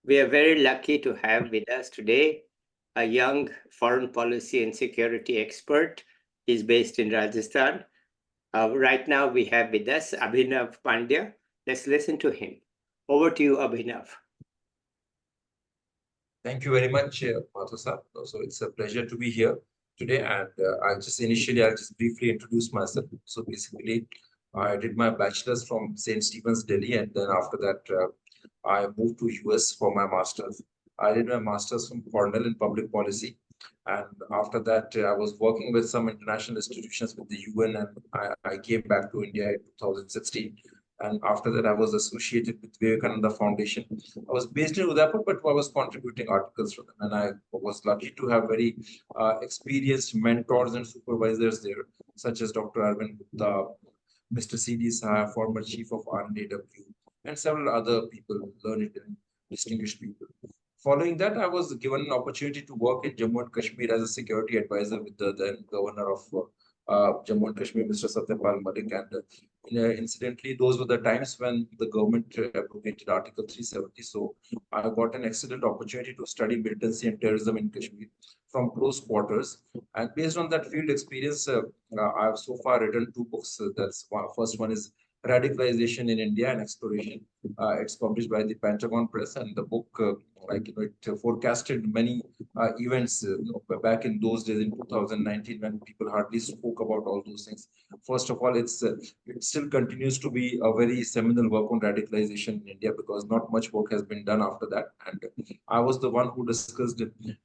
We are very lucky to have with us today a young foreign policy and security expert. He's based in Rajasthan. Right now, we have with us Abhinav Pandya. Let's listen to him. Over to you, Abhinav. Thank you very much, Pratap. So it's a pleasure to be here today. And I'll just briefly introduce myself. So basically, I did my bachelor's from St. Stephen's, Delhi, and then after that, I moved to US for my master's. I did my master's from Cornell in public policy. And after that, I was working with some international institutions with the UN, and I came back to India in 2016. And after that, I was associated with Vivekananda Foundation. I was based in Udaipur, but I was contributing articles for them. And I was lucky to have very experienced mentors and supervisors there, such as Dr. Arvind Gupta, Mr. C.D. Saha, former chief of RNAW, and several other people, learned and distinguished people. Following that, I was given an opportunity to work in Jammu and Kashmir as a security advisor with the then governor of Jammu and Kashmir, Mr. Satyapal Malik. And incidentally, those were the times when the government abrogated Article 370. So I got an excellent opportunity to study militancy and terrorism in Kashmir from close quarters. And based on that field experience, I have so far written two books. First one is Radicalization in India and Exploration. It's published by the Pentagon Press, and the book, it forecasted many events back in those days in 2019 when people hardly spoke about all those things. First of all, it still continues to be a very seminal work on radicalization in India because not much work has been done after that. And I was the one who discussed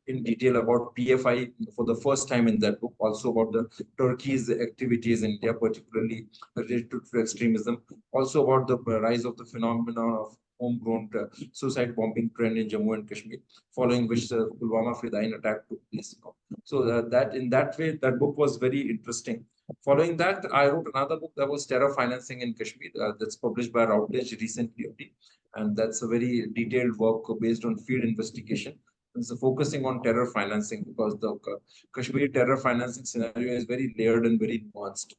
in detail about PFI for the first time in that book, also about the Turkey's activities in India, particularly related to extremism, also about the rise of the phenomenon of homegrown suicide bombing trend in Jammu and Kashmir, following which the Pulwama Fidain attack took place. So that in that way, that book was very interesting. Following that, I wrote another book that was terror financing in Kashmir, that's published by Routledge recently, and that's a very detailed work based on field investigation. It's focusing on terror financing because the Kashmiri terror financing scenario is very layered and very nuanced.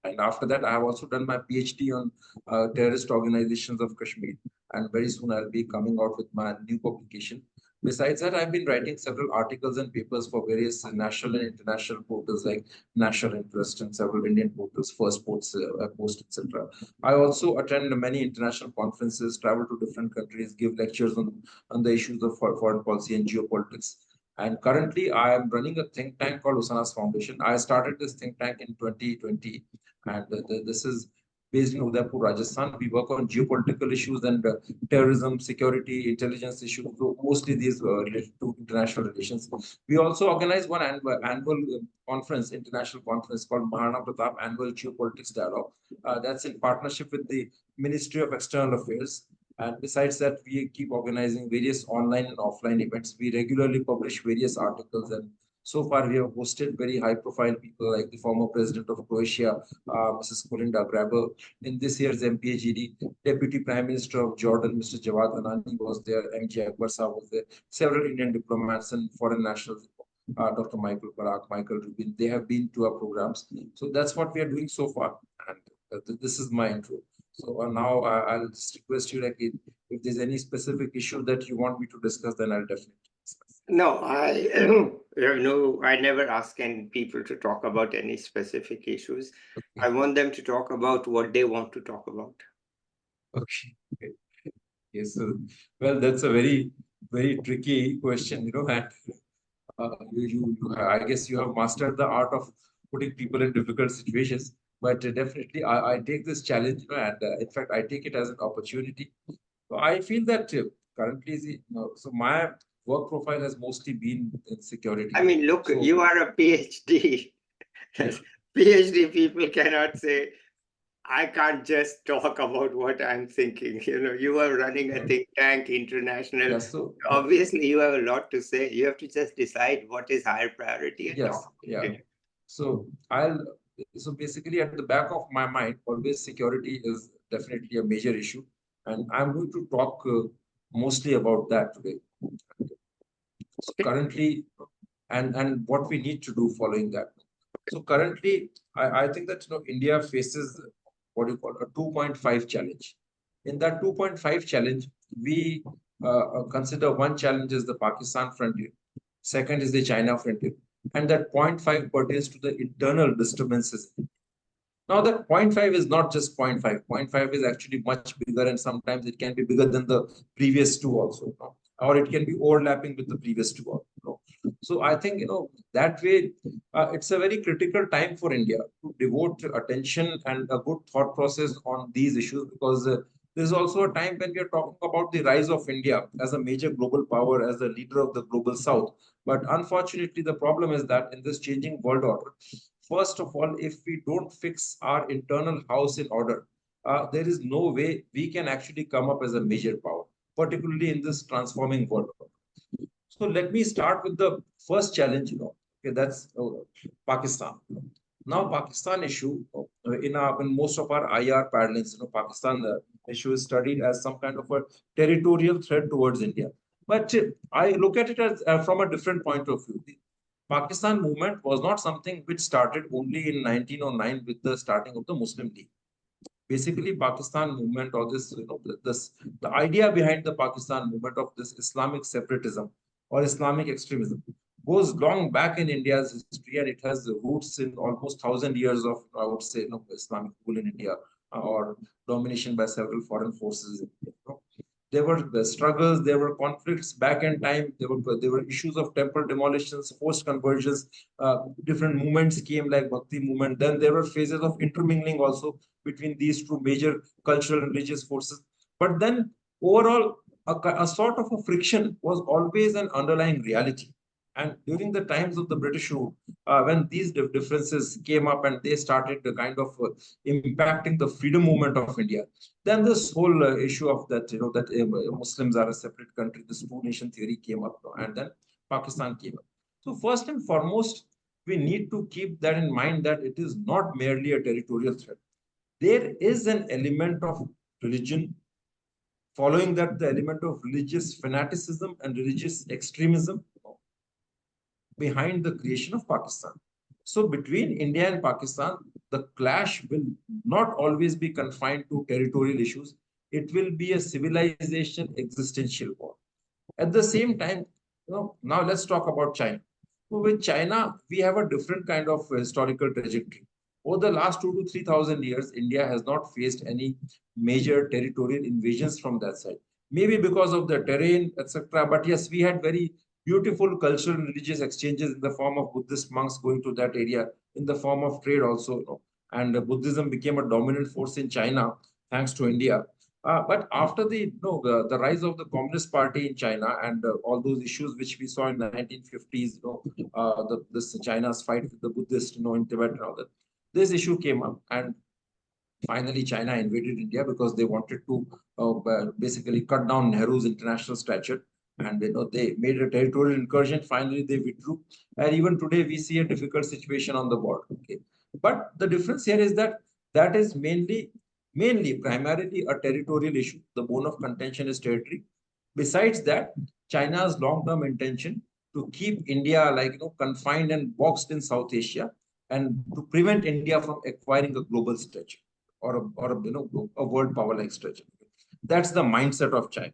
And after that, I have also done my PhD on terrorist organizations of Kashmir. And very soon I'll be coming out with my new publication. Besides that, I've been writing several articles and papers for various national and international portals like National Interest and several Indian portals, Firstpost, etc. I also attend many international conferences, travel to different countries, give lectures on the issues of foreign policy and geopolitics. And currently, I am running a think tank called Usanas Foundation. I started this think tank in 2020, and this is based in Udaipur, Rajasthan. We work on geopolitical issues and terrorism, security, intelligence issues, so mostly these related to international relations. We also organize one annual conference, international conference called Maharana Pratap Annual Geopolitics Dialogue. That's in partnership with the Ministry of External Affairs. And besides that, we keep organizing various online and offline events. We regularly publish various articles, and so far we have hosted very high-profile people like the former president of Croatia, Mrs. Kolinda Graber. In this year's MPAGD, Deputy Prime Minister of Jordan, Mr. Jawad Anani was there, MJ Akbar Saab was there, several Indian diplomats and foreign nationals, Dr. Michael Barak, Michael Rubin, they have been to our programs. So that's what we are doing so far. And this is my intro. So now I'll just request you, like, if there's any specific issue that you want me to discuss, then I'll definitely discuss. No, I never ask any people to talk about any specific issues. I want them to talk about what they want to talk about. Okay. Yes. Well, that's a very, very tricky question, and I guess you have mastered the art of putting people in difficult situations. But definitely, I take this challenge, and in fact, I take it as an opportunity. So I feel that currently, so my work profile has mostly been in security. I mean, look, so, you are a PhD. Yeah. PhD people cannot say, I can't just talk about what I'm thinking. You are running a think tank, international. Yeah, so obviously, you have a lot to say. You have to just decide what is higher priority. And yes, yeah. So basically, at the back of my mind, always security is definitely a major issue, and I'm going to talk mostly about that today. So currently, and what we need to do following that. So currently, I think that India faces what you call a 2.5 challenge. In that 2.5 challenge, we consider one challenge is the Pakistan frontier, second is the China frontier, and that point 0.5 pertains to the internal disturbances. Now that point 0.5 is not just point 0.5. Point 0.5 is actually much bigger, and sometimes it can be bigger than the previous two also, or it can be overlapping with the previous two also. So I think that way it's a very critical time for India to devote attention and a good thought process on these issues, because this is also a time when we are talking about the rise of India as a major global power, as a leader of the global South. But unfortunately, the problem is that in this changing world order, first of all, if we don't fix our internal house in order, there is no way we can actually come up as a major power, particularly in this transforming world. So let me start with the first challenge, okay, that's Pakistan. Now, Pakistan issue, in most of our IR parlance, Pakistan issue is studied as some kind of a territorial threat towards India. But I look at it as from a different point of view. The Pakistan movement was not something which started only in 1909 with the starting of the Muslim League. Basically, Pakistan movement, or this, the idea behind the Pakistan movement of this Islamic separatism or Islamic extremism goes long back in India's history, and it has roots in almost 1,000 years of, I would say, Islamic rule in India, or domination by several foreign forces in India. There were struggles, there were conflicts back in time. There were issues of temple demolitions, forced conversions. Different movements came, like Bhakti movement. Then there were phases of intermingling also between these two major cultural and religious forces. But then overall, a sort of a friction was always an underlying reality. And during the times of the British rule, when these differences came up and they started the kind of impacting the freedom movement of India, then this whole issue of that, that Muslims are a separate country, this two nation theory came up, and then Pakistan came up. So first and foremost, we need to keep that in mind, that it is not merely a territorial threat. There is an element of religion, following that the element of religious fanaticism and religious extremism behind the creation of Pakistan. So between India and Pakistan, the clash will not always be confined to territorial issues. It will be a civilization existential war. At the same time, now let's talk about China. So with China, we have a different kind of historical trajectory. Over the last 2 to 3,000 years, India has not faced any major territorial invasions from that side. Maybe because of the terrain, etc. But yes, we had very beautiful cultural and religious exchanges in the form of Buddhist monks going to that area, in the form of trade also. And Buddhism became a dominant force in China thanks to India. But after the rise of the Communist Party in China, and all those issues which we saw in the 1950s, this China's fight with the Buddhists, in Tibet and all that, this issue came up, and finally China invaded India because they wanted to basically cut down Nehru's international stature, and they made a territorial incursion. Finally, they withdrew, and even today we see a difficult situation on the border. Okay, but the difference here is that that is primarily a territorial issue. The bone of contention is territory. Besides that, China's long-term intention to keep India confined and boxed in South Asia, and to prevent India from acquiring a global stature, or a world power like stature. That's the mindset of China.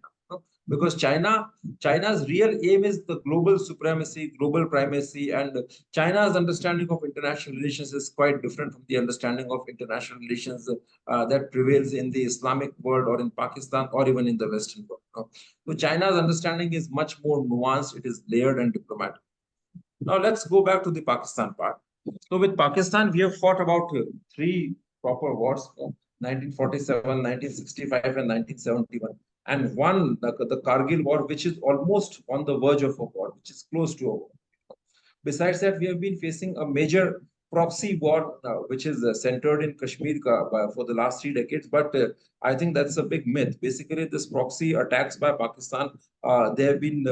Because China's real aim is the global supremacy, global primacy, and China's understanding of international relations is quite different from the understanding of international relations that prevails in the Islamic world, or in Pakistan, or even in the Western world. So China's understanding is much more nuanced, it is layered and diplomatic. Now let's go back to the Pakistan part. So with Pakistan, we have fought about three proper wars: 1947, 1965, and 1971. And one, the Kargil war, which is almost on the verge of a war, which is close to a war. Besides that, we have been facing a major proxy war, which is centered in Kashmir for the last 3 decades. But I think that's a big myth. Basically, this proxy attacks by Pakistan, they have been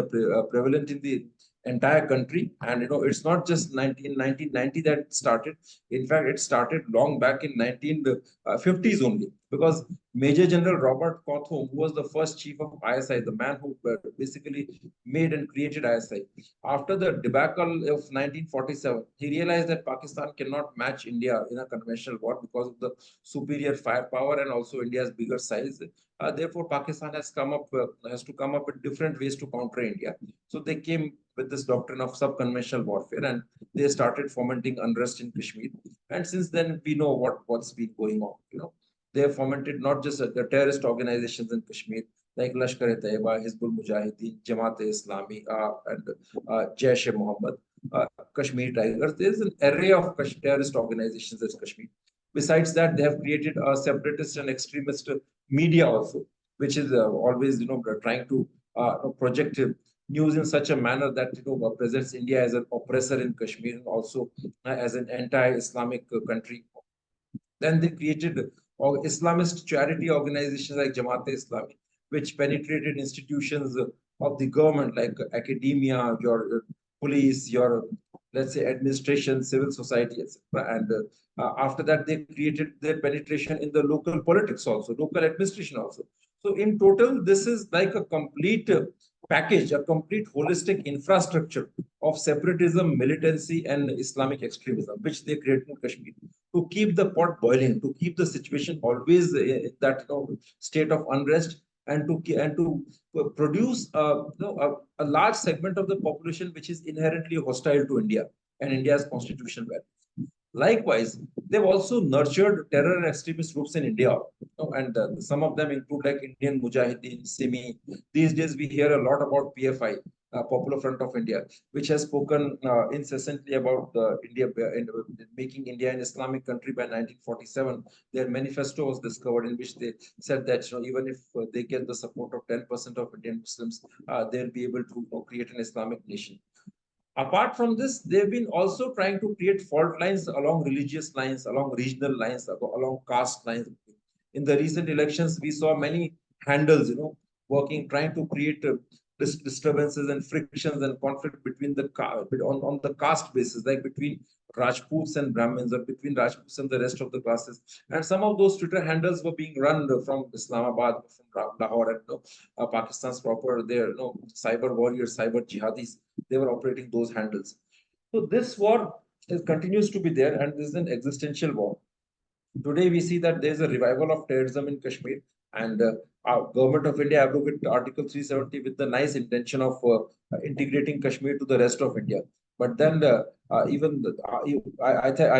prevalent in the entire country. And it's not just 1990 that it started. In fact, it started long back in 1950s only. because Major General Robert Cotham, who was the first chief of ISI, the man who basically made and created ISI, after the debacle of 1947, he realized that Pakistan cannot match India in a conventional war because of the superior firepower and also India's bigger size. Therefore, Pakistan has to come up with different ways to counter India. So they came with this doctrine of sub-conventional warfare, and they started fomenting unrest in Kashmir. And since then, we know what's been going on. They have fomented not just the terrorist organizations in Kashmir like Lashkar-e-Taiba, Hizbul Mujahideen, Jamaat-e-Islami, and Jaish-e-Mohammed, Kashmir Tigers. There is an array of terrorist organizations in Kashmir. Besides that, they have created a separatist and extremist media also, which is always trying to project news in such a manner that presents India as an oppressor in Kashmir and also as an anti-Islamic country. Then they created Islamist charity organizations like Jamaat-e-Islami, which penetrated institutions of the government like academia, your police, your, let's say, administration, civil society, etc. And after that, they created their penetration in the local politics also, local administration also. So in total, this is like a complete package, a complete holistic infrastructure of separatism, militancy, and Islamic extremism, which they created in Kashmir to keep the pot boiling, to keep the situation always in that state of unrest, and to produce a large segment of the population which is inherently hostile to India and India's constitutional values. Likewise, they've also nurtured terror and extremist groups in India, and some of them include like Indian Mujahideen, Simi. These days, we hear a lot about PFI, Popular Front of India, which has spoken incessantly about India making India an Islamic country by 1947. Their manifesto was discovered in which they said that even if they get the support of 10% of Indian Muslims, they'll be able to create an Islamic nation. Apart from this, they've been also trying to create fault lines along religious lines, along regional lines, along caste lines. In the recent elections, we saw many handles, trying to create disturbances and frictions and conflict between on the caste basis, like between Rajputs and Brahmins, or between Rajputs and the rest of the classes. And some of those Twitter handles were being run from Islamabad, from Lahore, and Pakistan's proper, their cyber warriors, cyber jihadis. They were operating those handles. So this war continues to be there, and this is an existential war. Today, we see that there is a revival of terrorism in Kashmir, and our government of India abrogated Article 370 with the nice intention of integrating Kashmir to the rest of India. But then, I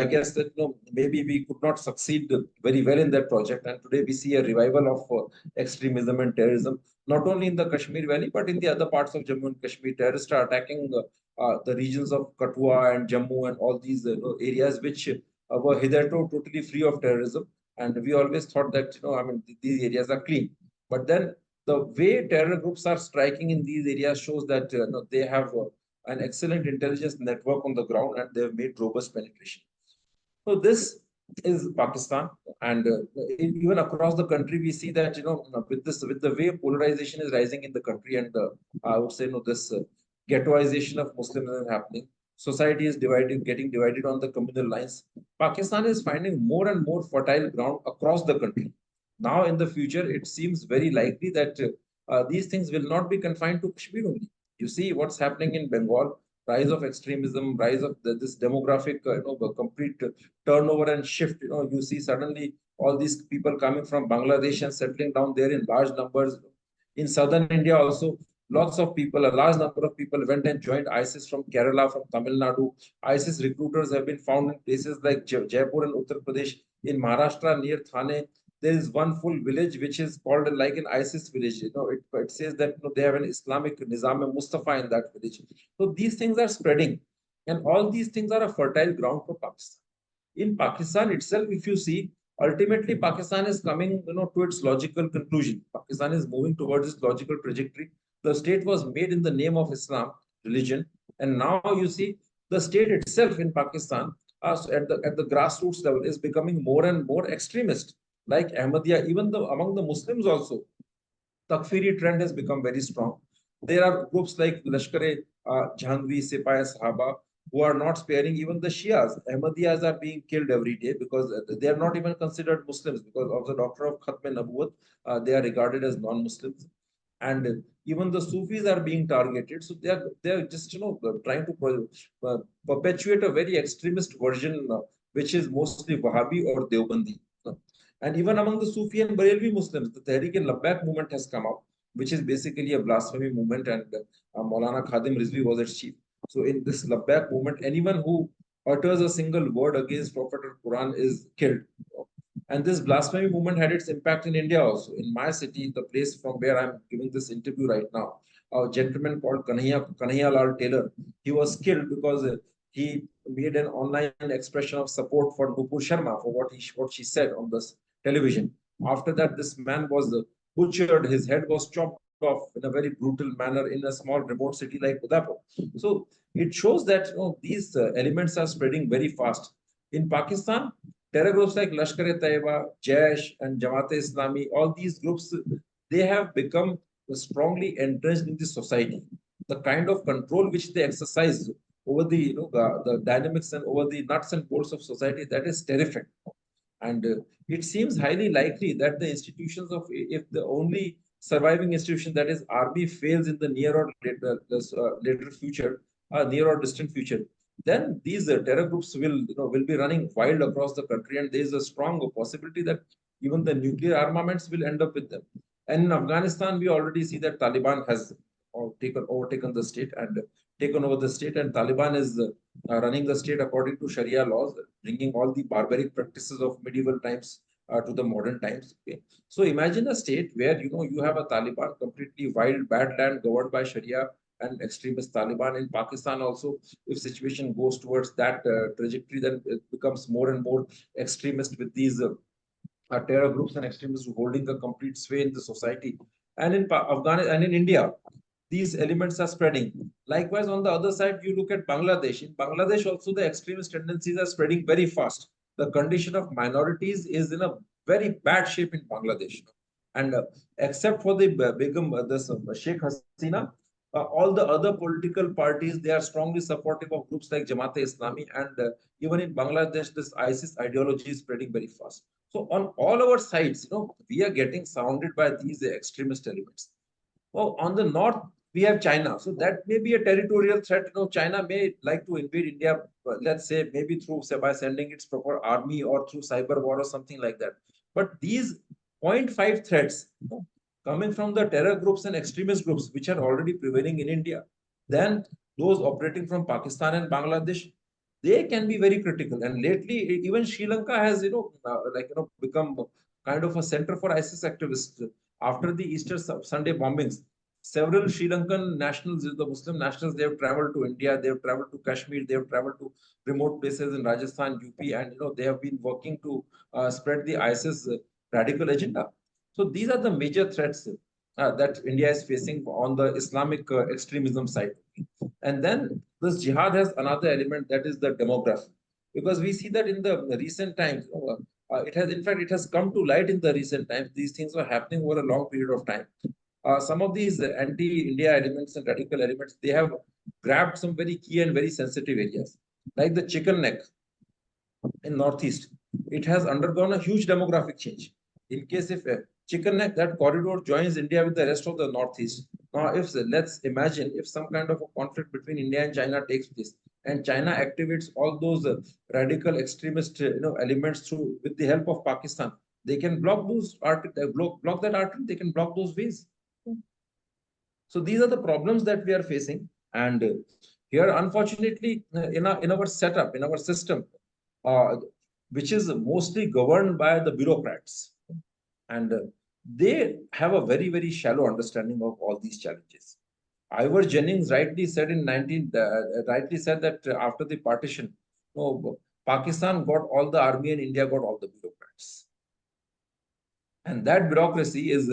guess that maybe we could not succeed very well in that project. And today, we see a revival of extremism and terrorism, not only in the Kashmir Valley, but in the other parts of Jammu and Kashmir. Terrorists are attacking the regions of Kathua and Jammu and all these areas which were hitherto totally free of terrorism. And we always thought that, these areas are clean. But then the way terror groups are striking in these areas shows that they have an excellent intelligence network on the ground, and they have made robust penetration. So this is Pakistan, and even across the country, we see that with the way polarization is rising in the country, and I would say this ghettoization of Muslims is happening. Society is getting divided on the communal lines. Pakistan is finding more and more fertile ground across the country. Now, in the future, it seems very likely that these things will not be confined to Kashmir only. You see what's happening in Bengal, rise of extremism, rise of this demographic, complete turnover and shift. You see suddenly all these people coming from Bangladesh and settling down there in large numbers. In southern India also, lots of people, a large number of people went and joined ISIS from Kerala, from Tamil Nadu. ISIS recruiters have been found in places like Jaipur and Uttar Pradesh. In Maharashtra, near Thane, there is one full village which is called like an ISIS village. It says that they have an Islamic Nizam Mustafa in that village. So these things are spreading, and all these things are a fertile ground for Pakistan. In Pakistan itself, if you see, ultimately Pakistan is coming to its logical conclusion. Pakistan is moving towards its logical trajectory. The state was made in the name of Islam, religion, and now you see the state itself in Pakistan at the grassroots level is becoming more and more extremist. Like Ahmadiyya, even among the Muslims also, Takfiri trend has become very strong. There are groups like Lashkar-e Jhanvi, Sepah Sahaba, who are not sparing even the Shias. Ahmadiyas are being killed every day because they are not even considered Muslims because of the doctrine of Khatm Nabuwat. They are regarded as non-Muslims, and even the Sufis are being targeted. So they are just trying to perpetuate a very extremist version, which is mostly Wahhabi or Deobandi. And even among the Sufi and Barelvi Muslims, the Tehreek-e-Labbaik movement has come out, which is basically a blasphemy movement, and Maulana Khadim Rizvi was its chief. So in this Labbaik movement, anyone who utters a single word against Prophet or Quran is killed. And this blasphemy movement had its impact in India also. In my city, the place from where I'm giving this interview right now, a gentleman called Kanhaiya Lal Taylor, he was killed because he made an online expression of support for Nupur Sharma for what she said on this television. After that, this man was butchered, his head was chopped off in a very brutal manner in a small remote city like Udaipur. So it shows that these elements are spreading very fast. In Pakistan, terror groups like Lashkar-e-Taiba, Jaish, and Jamaat-e-Islami, all these groups, they have become strongly entrenched in the society. The kind of control which they exercise over the dynamics and over the nuts and bolts of society, that is terrific. And it seems highly likely that the institutions of, if the only surviving institution, that is army, fails in the near or later future, near or distant future, then these terror groups will be running wild across the country, and there is a strong possibility that even the nuclear armaments will end up with them. And in Afghanistan, we already see that Taliban has overtaken the state and taken over the state, and Taliban is running the state according to Sharia laws, bringing all the barbaric practices of medieval times to the modern times. Okay? So imagine a state where you have a Taliban, completely wild, bad land governed by Sharia and extremist Taliban. In Pakistan also, if situation goes towards that trajectory, then it becomes more and more extremist with these terror groups and extremists holding a complete sway in the society. And in Afghanistan and in India, these elements are spreading. Likewise, on the other side, you look at Bangladesh. In Bangladesh, also the extremist tendencies are spreading very fast. The condition of minorities is in a very bad shape in Bangladesh. And except for the Begum, this Sheikh Hasina, all the other political parties, they are strongly supportive of groups like Jamaat-e-Islami, and even in Bangladesh, this ISIS ideology is spreading very fast. So on all our sides, we are getting surrounded by these extremist elements. Oh, on the north, we have China. So that may be a territorial threat. China may like to invade India, let's say, maybe through, say, by sending its proper army or through cyber war or something like that. But these 0.5 threats, coming from the terror groups and extremist groups, which are already prevailing in India, then those operating from Pakistan and Bangladesh, they can be very critical. And lately, even Sri Lanka has, become kind of a center for ISIS activists. After the Easter Sunday bombings, several Sri Lankan nationals, the Muslim nationals, they have traveled to India, they have traveled to Kashmir, they have traveled to remote places in Rajasthan, UP, and they have been working to spread the ISIS radical agenda. So these are the major threats that India is facing on the Islamic extremism side. And then this jihad has another element, that is the demography, because we see that in the recent times, it has come to light in the recent times. These things were happening over a long period of time. Some of these anti-India elements and radical elements, they have grabbed some very key and very sensitive areas, like the chicken neck in Northeast. It has undergone a huge demographic change. In case if chicken neck, that corridor joins India with the rest of the Northeast. Now, if let's imagine if some kind of a conflict between India and China takes place, and China activates all those radical extremist elements through with the help of Pakistan, they can block those block that artery. They can block those ways. So these are the problems that we are facing, and here, unfortunately, in our setup, in our system, uh, which is mostly governed by the bureaucrats, and they have a very, very shallow understanding of all these challenges. Ivor Jennings rightly said that after the partition, Pakistan got all the army and India got all the bureaucrats. And that bureaucracy is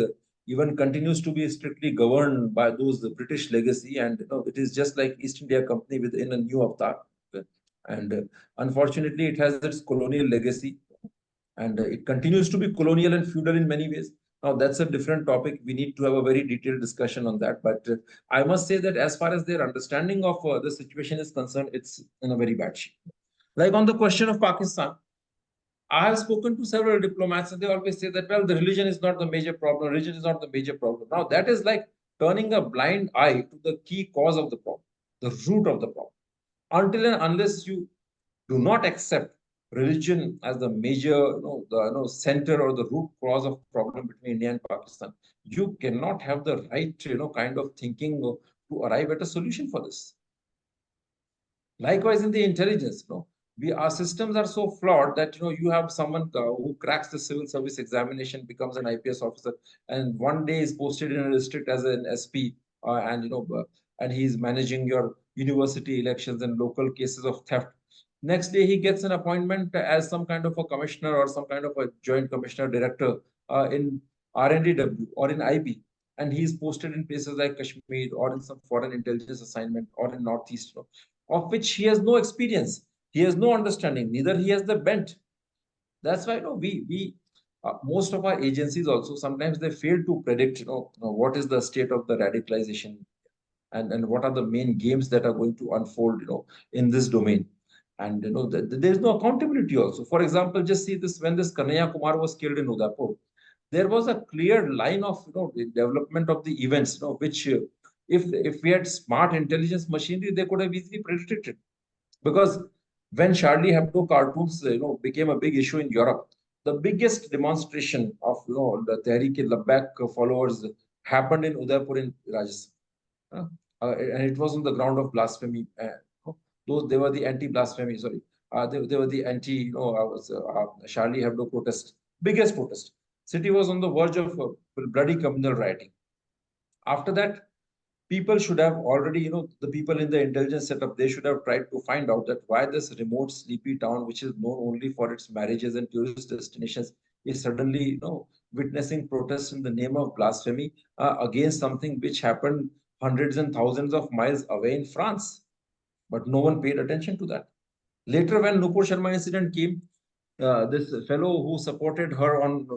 even continues to be strictly governed by those British legacy, and it is just like East India Company within a new avatar. And unfortunately, it has its colonial legacy, and it continues to be colonial and feudal in many ways. Now, that's a different topic. We need to have a very detailed discussion on that. But I must say that as far as their understanding of the situation is concerned, it's in a very bad shape. Like on the question of Pakistan, I have spoken to several diplomats and they always say that, well, the religion is not the major problem. Religion is not the major problem. Now, that is like turning a blind eye to the key cause of the problem, the root of the problem. Until and unless you do not accept religion as the major, center or the root cause of problem between India and Pakistan, you cannot have the right, kind of thinking to arrive at a solution for this. Likewise, in the intelligence, our systems are so flawed that you have someone who cracks the civil service examination, becomes an IPS officer, and one day is posted in a district as an SP, and he's managing your university elections and local cases of theft. Next day, he gets an appointment as some kind of a commissioner or some kind of a joint commissioner director in RNDW or in IB, and he's posted in places like Kashmir or in some foreign intelligence assignment or in Northeast, of which he has no experience, he has no understanding, neither he has the bent. That's why we most of our agencies also sometimes they fail to predict what is the state of the radicalization and what are the main games that are going to unfold in this domain. And there's no accountability also. For example, just see this: when this Kanhaiya Kumar was killed in Udaipur, there was a clear line of the development of the events, which if we had smart intelligence machinery, they could have easily predicted. Because when Charlie Hebdo cartoons became a big issue in Europe, the biggest demonstration of the Tehreek-e-Labbaik followers happened in Udaipur in Rajasthan, and it was on the ground of blasphemy. Those they were the anti-blasphemy. Sorry, they were the anti Charlie Hebdo protest, biggest protest. City was on the verge of bloody communal rioting. After that, people should have already, the people in the intelligence setup, they should have tried to find out that why this remote, sleepy town, which is known only for its marriages and tourist destinations, is suddenly, witnessing protests in the name of blasphemy against something which happened hundreds and thousands of miles away in France. But no one paid attention to that. Later, when Nupur Sharma incident came, this fellow who supported her on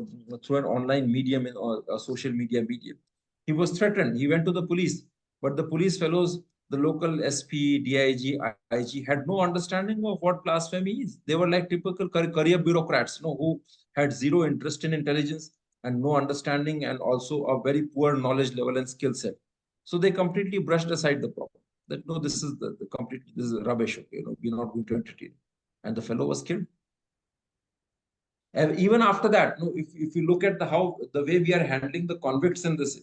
through an online medium, in a social media medium, he was threatened. He went to the police, but the police fellows, the local SP, DIG, IG, had no understanding of what blasphemy is. They were like typical career bureaucrats, who had zero interest in intelligence and no understanding, and also a very poor knowledge level and skill set. So they completely brushed aside the problem. That no, this is the complete, this is rubbish. Okay, we're not going to entertain. And the fellow was killed. And even after that, if you look at the way we are handling the convicts in this,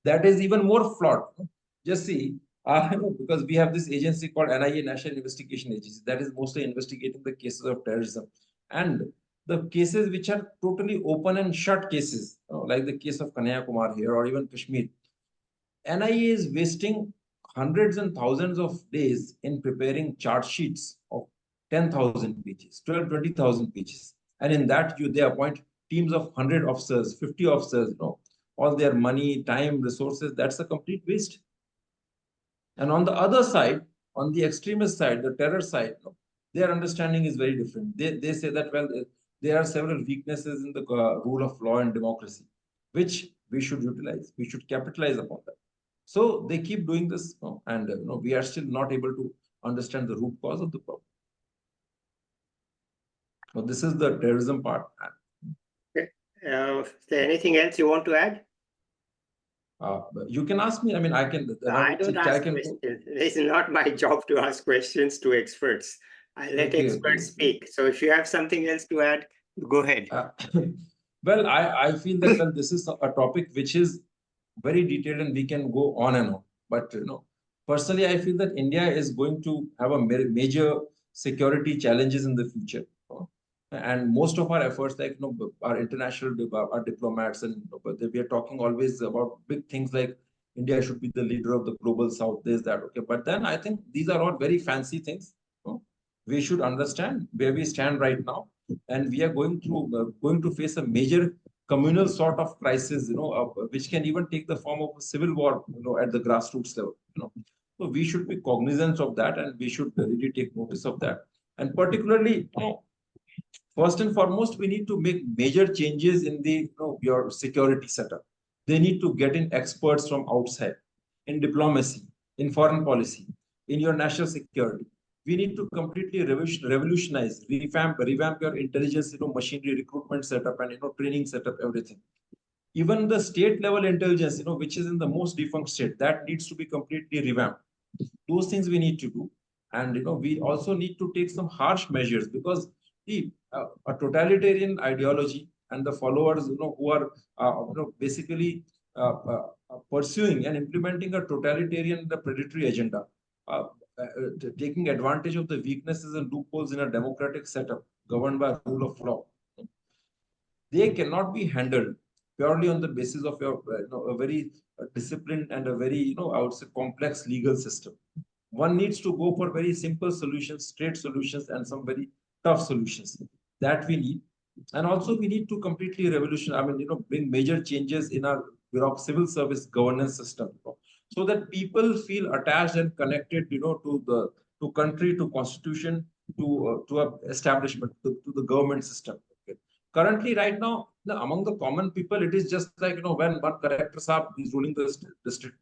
that is even more flawed. Just see, because we have this agency called NIA, National Investigation Agency, that is mostly investigating the cases of terrorism. And the cases which are totally open and shut cases, like the case of Kanhaiya Kumar here or even Kashmir, NIA is wasting hundreds and thousands of days in preparing charge sheets of 10,000 pages, 12, 20,000 pages. And in that, they appoint teams of 100 officers, 50 officers, all their money, time, resources. That's a complete waste. And on the other side, on the extremist side, the terror side, their understanding is very different. They say that, well, there are several weaknesses in the rule of law and democracy, which we should utilize. We should capitalize upon that. So they keep doing this, and we are still not able to understand the root cause of the problem. So this is the terrorism part. Okay. Is there anything else you want to add? You can ask me. I mean, I can. I don't ask questions. It's not my job to ask questions to experts. I let experts speak. So if you have something else to add, go ahead. Well, I feel that well, this is a topic which is very detailed and we can go on and on. But personally, I feel that India is going to have a major security challenges in the future. And most of our efforts, like our international our diplomats, and we are talking always about big things like India should be the leader of the global south, this, that. Okay, but then I think these are all very fancy things. We should understand where we stand right now, and we are going to face a major communal sort of crisis, which can even take the form of a civil war, at the grassroots level. So we should be cognizant of that, and we should really take notice of that. And particularly, First and foremost, we need to make major changes in the your security setup. They need to get in experts from outside, in diplomacy, in foreign policy, in your national security. We need to completely revolutionize, revamp your intelligence, machinery, recruitment setup, and training setup, everything. Even the state level intelligence, which is in the most defunct state, that needs to be completely revamped. Those things we need to do. And we also need to take some harsh measures, because a totalitarian ideology and the followers who are basically pursuing and implementing a totalitarian predatory agenda, uh, taking advantage of the weaknesses and loopholes in a democratic setup governed by rule of law, they cannot be handled purely on the basis of your a very disciplined and a very I would say complex legal system. One needs to go for very simple solutions, straight solutions, and some very tough solutions that we need. And also we need to completely bring major changes in our civil service governance system, so that people feel attached and connected, to the country, to constitution, to a establishment, to the government system. Okay. Currently, right now, among the common people, it is just like when one collector sahab is ruling the district,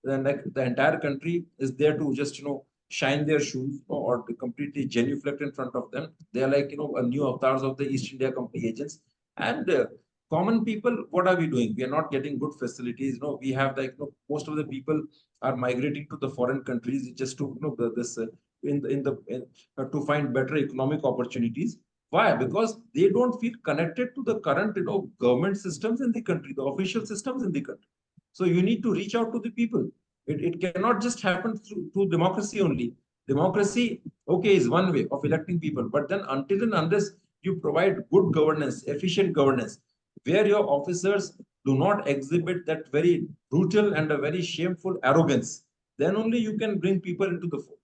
then like the entire country is there to just shine their shoes, or to completely genuflect in front of them. They are like a new avatars of the East India Company agents. And common people, what are we doing? We are not getting good facilities. We have like most of the people are migrating to the foreign countries just to this to find better economic opportunities. Why? Because they don't feel connected to the current government systems in the country, the official systems in the country. So you need to reach out to the people. It cannot just happen through democracy only. Democracy, okay, is one way of electing people, but then until and unless you provide good governance, efficient governance, where your officers do not exhibit that very brutal and a very shameful arrogance, then only you can bring people into the fold.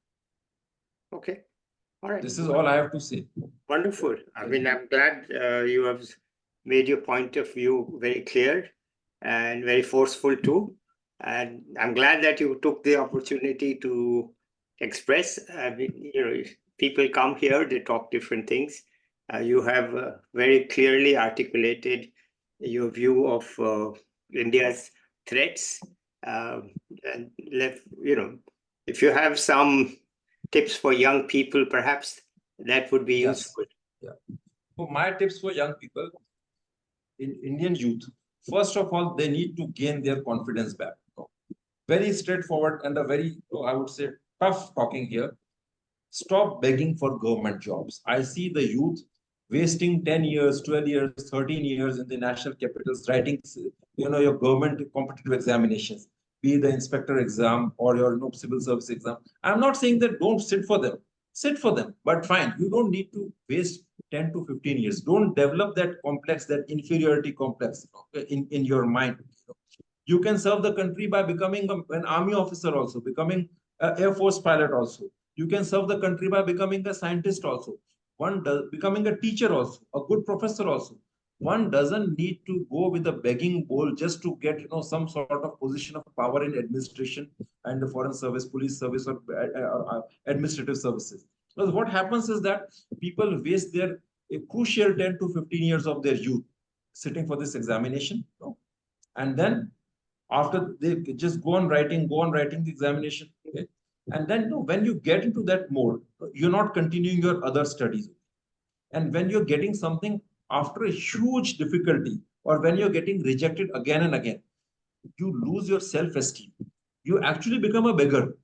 Okay. All right. This is all I have to say. Wonderful. I mean, I'm glad you have made your point of view very clear and very forceful too. And I'm glad that you took the opportunity to express. I mean, people come here, they talk different things. You have very clearly articulated your view of India's threats. And if you have some tips for young people, perhaps that would be useful. Yeah. So my tips for young people, in Indian youth, first of all, they need to gain their confidence back. Very straightforward and a very, I would say, tough talking here. Stop begging for government jobs. I see the youth wasting 10 years, 12 years, 13 years in the national capitals writing, your government competitive examinations, be the inspector exam or your civil service exam. I'm not saying that don't sit for them. Sit for them, but fine. You don't need to waste 10 to 15 years. Don't develop that complex, that inferiority complex in your mind. You can serve the country by becoming an army officer also, becoming an Air Force pilot also. You can serve the country by becoming a scientist also. One does becoming a teacher also, a good professor also. One doesn't need to go with a begging bowl just to get some sort of position of power in administration and the foreign service, police service, or administrative services. Because what happens is that people waste their a crucial 10 to 15 years of their youth sitting for this examination, and then after they just go on writing the examination. Okay? And then when you get into that mode, you're not continuing your other studies. And when you're getting something after a huge difficulty, or when you're getting rejected again and again, you lose your self-esteem. You actually become a beggar.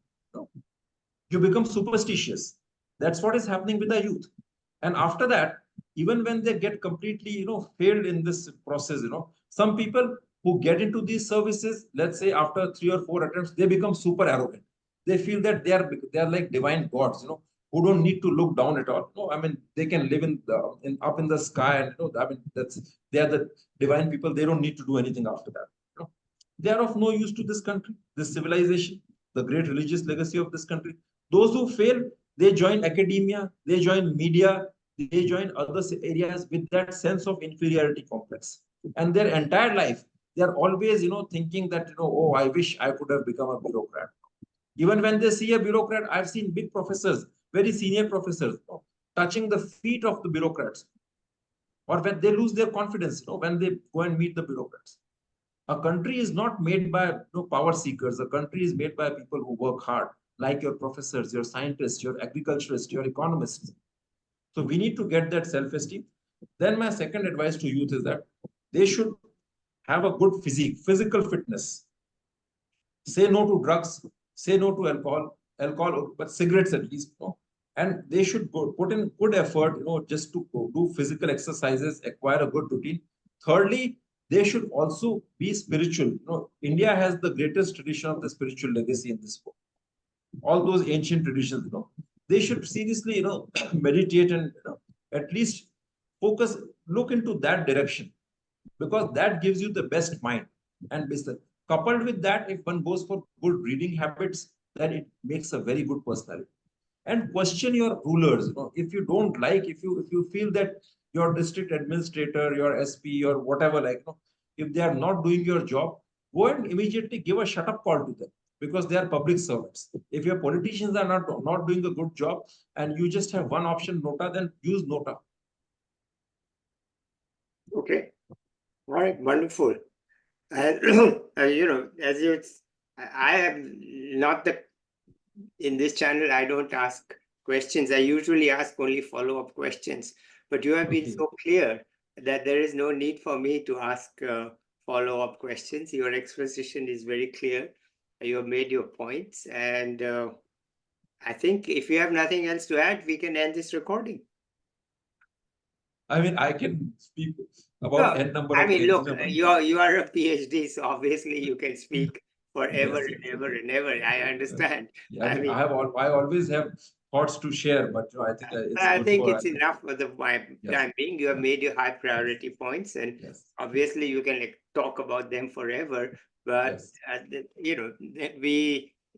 You become superstitious. That's what is happening with the youth. And after that, even when they get completely, failed in this process, some people who get into these services, let's say after 3 or 4 attempts, they become super arrogant. They feel that they are like divine gods, who don't need to look down at all. No, I mean, they can live up in the sky, and they are the divine people. They don't need to do anything after that. They are of no use to this country, this civilization, the great religious legacy of this country. Those who fail, they join academia, they join media, they join other areas with that sense of inferiority complex. And their entire life, they are always, thinking that, oh, I wish I could have become a bureaucrat. Even when they see a bureaucrat, I've seen big professors, very senior professors, touching the feet of the bureaucrats. or when they lose their confidence, when they go and meet the bureaucrats. A country is not made by power seekers. A country is made by people who work hard, like your professors, your scientists, your agriculturists, your economists. So we need to get that self-esteem. Then my second advice to youth is that they should have a good physical fitness. Say no to drugs, say no to alcohol, but cigarettes at least. And they should put in good effort, just to do physical exercises, acquire a good routine. Thirdly, they should also be spiritual. India has the greatest tradition of the spiritual legacy in this world. All those ancient traditions, they should seriously, meditate and at least focus, look into that direction, because that gives you the best mind. And coupled with that, if one goes for good reading habits, then it makes a very good personality. And question your rulers. If you don't like, if you feel that your district administrator, your SP, or whatever, if they are not doing your job, go and immediately give a shut up call to them, because they are public servants. If your politicians are not doing a good job and you just have one option, nota, then use nota. Okay. All right. Wonderful. And as you, I am not in this channel, I don't ask questions. I usually ask only follow-up questions. But you have been so clear that there is no need for me to ask follow-up questions. Your exposition is very clear. You have made your points. And I think if you have nothing else to add, we can end this recording. I mean, I can speak about n number of things. Look, you are a PhD, so obviously you can speak forever and ever and ever. I understand. Yeah, I always have thoughts to share, but I think it's enough for the time being. You have made your high priority points, and obviously you can talk about them forever. But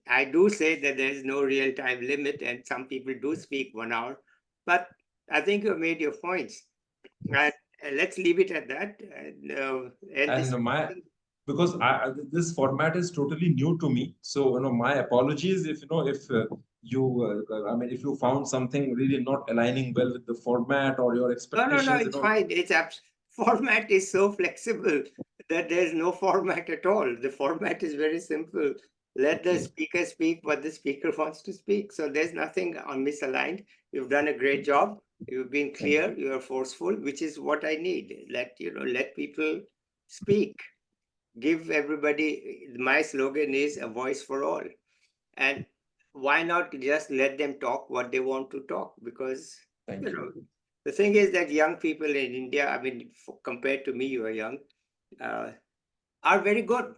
I do say that there is no real time limit, and some people do speak 1 hour. But I think you have made your points. And let's leave it at that. Because this format is totally new to me, so my apologies if if you found something really not aligning well with the format or your expectations. No, it's fine. Format is so flexible that there's no format at all. The format is very simple. Let the speaker speak what the speaker wants to speak. So there's nothing misaligned. You've done a great job. You've been clear. You are forceful, which is what I need. Let people speak. Give everybody. My slogan is a voice for all. And why not just let them talk what they want to talk? Because the thing is that young people in India, I mean, compared to me, you are young, are very good.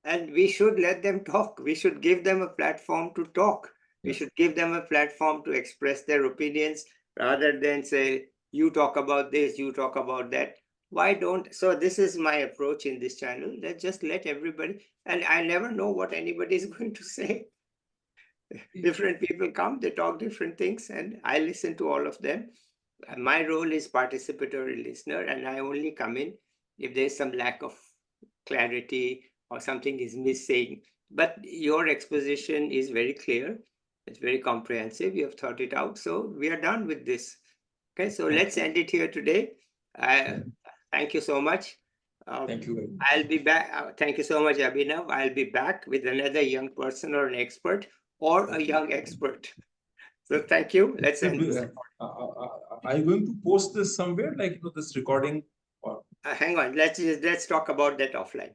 And we should let them talk. We should give them a platform to talk. We should give them a platform to express their opinions rather than say, you talk about this, you talk about that. Why don't? So this is my approach in this channel. Let's just let everybody, and I never know what anybody is going to say. Different people come, they talk different things, and I listen to all of them. My role is participatory listener, and I only come in if there's some lack of clarity or something is missing. But your exposition is very clear. It's very comprehensive. You have thought it out. So we are done with this. Okay, so let's end it here today. Thank you so much. Thank you. I'll be back. Thank you so much, Abhinav. I'll be back with another young person or an expert or a young expert. So thank you. Let's end this. Are you going to post this somewhere, this recording? Or? Hang on. Let's talk about that offline.